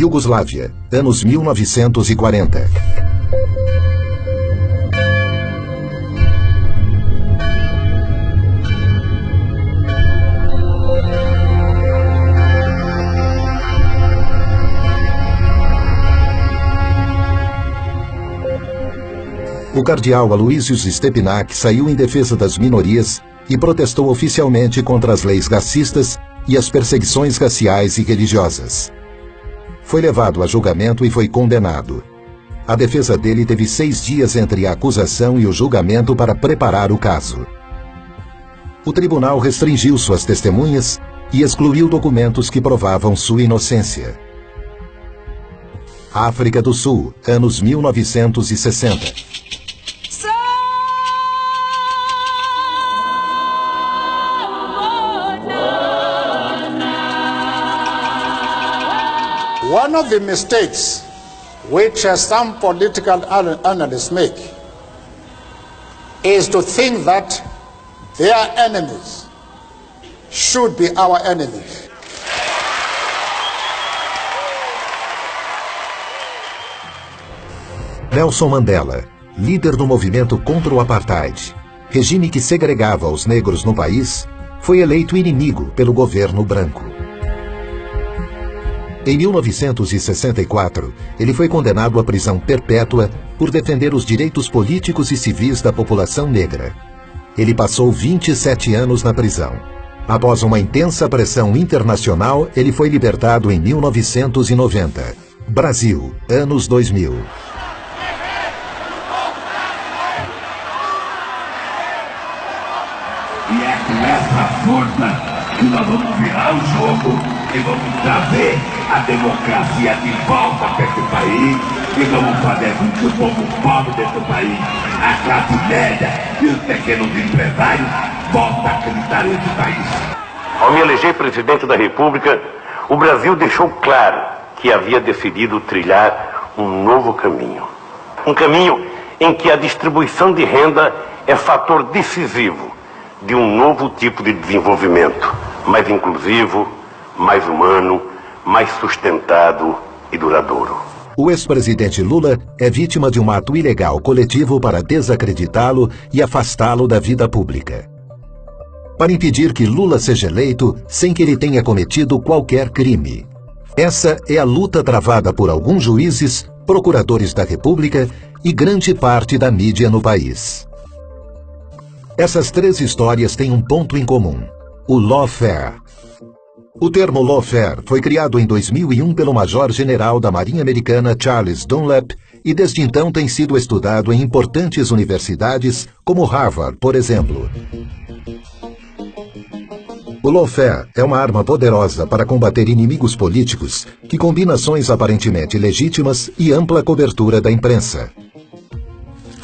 Iugoslávia, anos 1940. O cardeal Aloysius Stepinac saiu em defesa das minorias e protestou oficialmente contra as leis racistas e as perseguições raciais e religiosas. Foi levado a julgamento e foi condenado. A defesa dele teve 6 dias entre a acusação e o julgamento para preparar o caso. O tribunal restringiu suas testemunhas e excluiu documentos que provavam sua inocência. África do Sul, anos 1960. One of the mistakes which some political analysts make is to think that their enemies should be our enemies. Nelson Mandela, líder do movimento contra o apartheid, regime que segregava os negros no país, foi eleito inimigo pelo governo branco. Em 1964, ele foi condenado à prisão perpétua por defender os direitos políticos e civis da população negra. Ele passou 27 anos na prisão. Após uma intensa pressão internacional, ele foi libertado em 1990. Brasil, anos 2000. E é com essa força que nós vamos virar o jogo e vamos trazer a democracia de volta para esse país e vamos fazer com que o povo pobre desse país, a classe média e os pequenos empresários voltem a acreditar nesse país. Ao me eleger presidente da República, o Brasil deixou claro que havia decidido trilhar um novo caminho. Um caminho em que a distribuição de renda é fator decisivo de um novo tipo de desenvolvimento, mais inclusivo, mais humano, mais sustentado e duradouro. O ex-presidente Lula é vítima de um ato ilegal coletivo para desacreditá-lo e afastá-lo da vida pública. Para impedir que Lula seja eleito sem que ele tenha cometido qualquer crime. Essa é a luta travada por alguns juízes, procuradores da República e grande parte da mídia no país. Essas 3 histórias têm um ponto em comum: o lawfare. O termo lawfare foi criado em 2001 pelo Major-General da Marinha Americana Charles Dunlap e desde então tem sido estudado em importantes universidades como Harvard, por exemplo. O lawfare é uma arma poderosa para combater inimigos políticos que combina ações aparentemente legítimas e ampla cobertura da imprensa.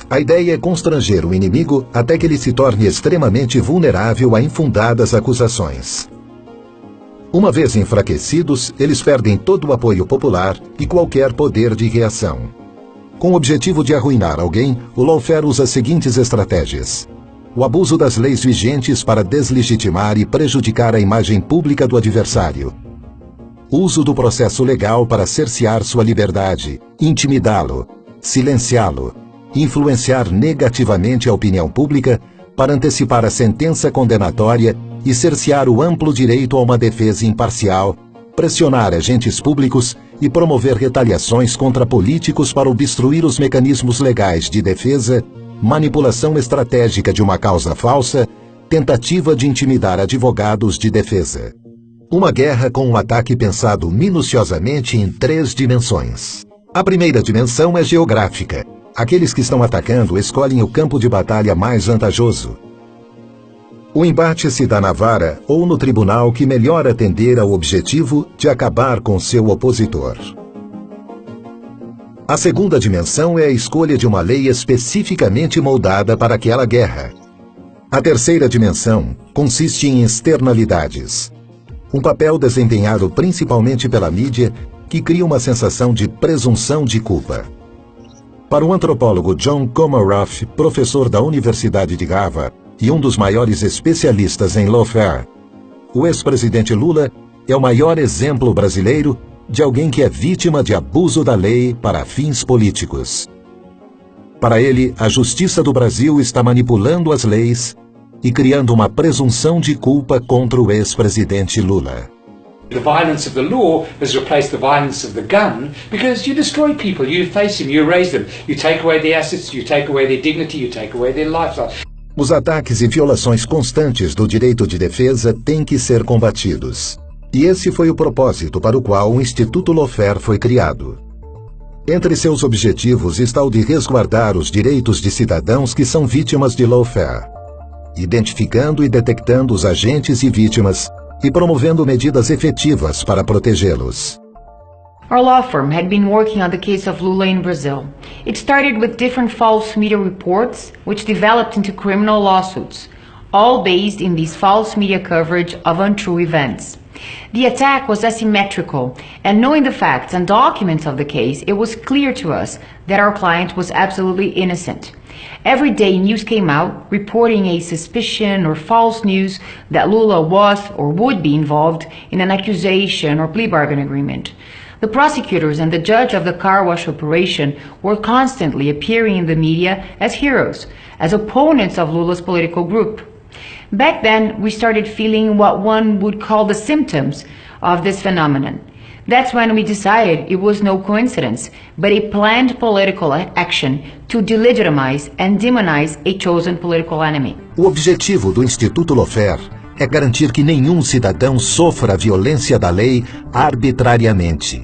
A ideia é constranger o inimigo até que ele se torne extremamente vulnerável a infundadas acusações. Uma vez enfraquecidos, eles perdem todo o apoio popular e qualquer poder de reação. Com o objetivo de arruinar alguém, o lawfare usa as seguintes estratégias: o abuso das leis vigentes para deslegitimar e prejudicar a imagem pública do adversário, uso do processo legal para cercear sua liberdade, intimidá-lo, silenciá-lo, influenciar negativamente a opinião pública para antecipar a sentença condenatória e cercear o amplo direito a uma defesa imparcial, pressionar agentes públicos e promover retaliações contra políticos para obstruir os mecanismos legais de defesa, manipulação estratégica de uma causa falsa, tentativa de intimidar advogados de defesa. Uma guerra com um ataque pensado minuciosamente em 3 dimensões. A primeira dimensão é geográfica. Aqueles que estão atacando escolhem o campo de batalha mais vantajoso. O embate se dá na vara ou no tribunal que melhor atender ao objetivo de acabar com seu opositor. A segunda dimensão é a escolha de uma lei especificamente moldada para aquela guerra. A terceira dimensão consiste em externalidades. Um papel desempenhado principalmente pela mídia que cria uma sensação de presunção de culpa. Para o antropólogo John Comaroff, professor da Universidade de Harvard e um dos maiores especialistas em lawfare, o ex-presidente Lula é o maior exemplo brasileiro de alguém que é vítima de abuso da lei para fins políticos. Para ele, a justiça do Brasil está manipulando as leis e criando uma presunção de culpa contra o ex-presidente Lula. The violence of the law has replaced the violence of the gun because you destroy people, you face them, you erase them, you take away their assets, you take away their dignity, you take away their lifestyle. Os ataques e violações constantes do direito de defesa têm que ser combatidos. E esse foi o propósito para o qual o Instituto Lawfare foi criado. Entre seus objetivos está o de resguardar os direitos de cidadãos que são vítimas de lawfare, identificando e detectando os agentes e vítimas e promovendo medidas efetivas para protegê-los. Our law firm had been working on the case of Lula in Brazil. It started with different false media reports, which developed into criminal lawsuits, all based in this false media coverage of untrue events. The attack was asymmetrical, and knowing the facts and documents of the case, it was clear to us that our client was absolutely innocent. Every day news came out reporting a suspicion or false news that Lula was or would be involved in an accusation or plea bargain agreement. The prosecutors and the judge of the car wash operation were constantly appearing in the media as heroes, as opponents of Lula's political group. Back then, we started feeling what one would call the symptoms of this phenomenon. That's when we decided it was no coincidence, but a planned political action to delegitimize and demonize a chosen political enemy. O objetivo do Instituto Lawfare é garantir que nenhum cidadão sofra a violência da lei arbitrariamente.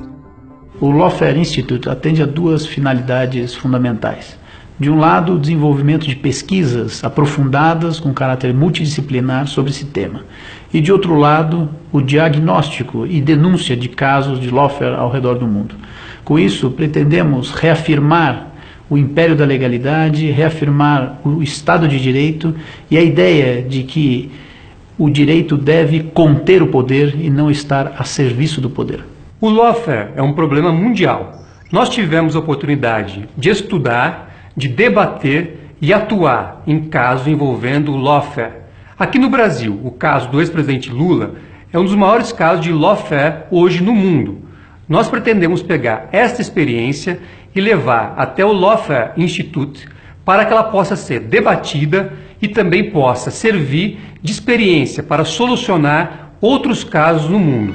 O Lawfare Institute atende a duas finalidades fundamentais. De um lado, o desenvolvimento de pesquisas aprofundadas com caráter multidisciplinar sobre esse tema. E de outro lado, o diagnóstico e denúncia de casos de lawfare ao redor do mundo. Com isso, pretendemos reafirmar o império da legalidade, reafirmar o Estado de Direito e a ideia de que o direito deve conter o poder e não estar a serviço do poder. O lawfare é um problema mundial. Nós tivemos a oportunidade de estudar, de debater e atuar em casos envolvendo o lawfare. Aqui no Brasil, o caso do ex-presidente Lula é um dos maiores casos de lawfare hoje no mundo. Nós pretendemos pegar esta experiência e levar até o Lawfare Institute para que ela possa ser debatida e também possa servir de experiência para solucionar outros casos no mundo.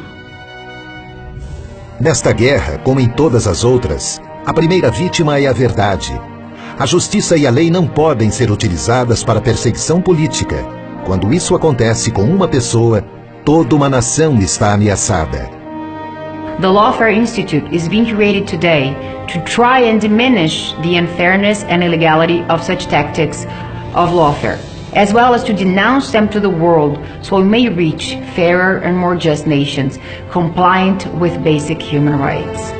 Nesta guerra, como em todas as outras, a primeira vítima é a verdade. A justiça e a lei não podem ser utilizadas para perseguição política. Quando isso acontece com uma pessoa, toda uma nação está ameaçada. The Lawfare Institute is being created today to try and diminish the unfairness and illegality of such tactics of lawfare, as well as to denounce them to the world so we may reach fairer and more just nations compliant with basic human rights.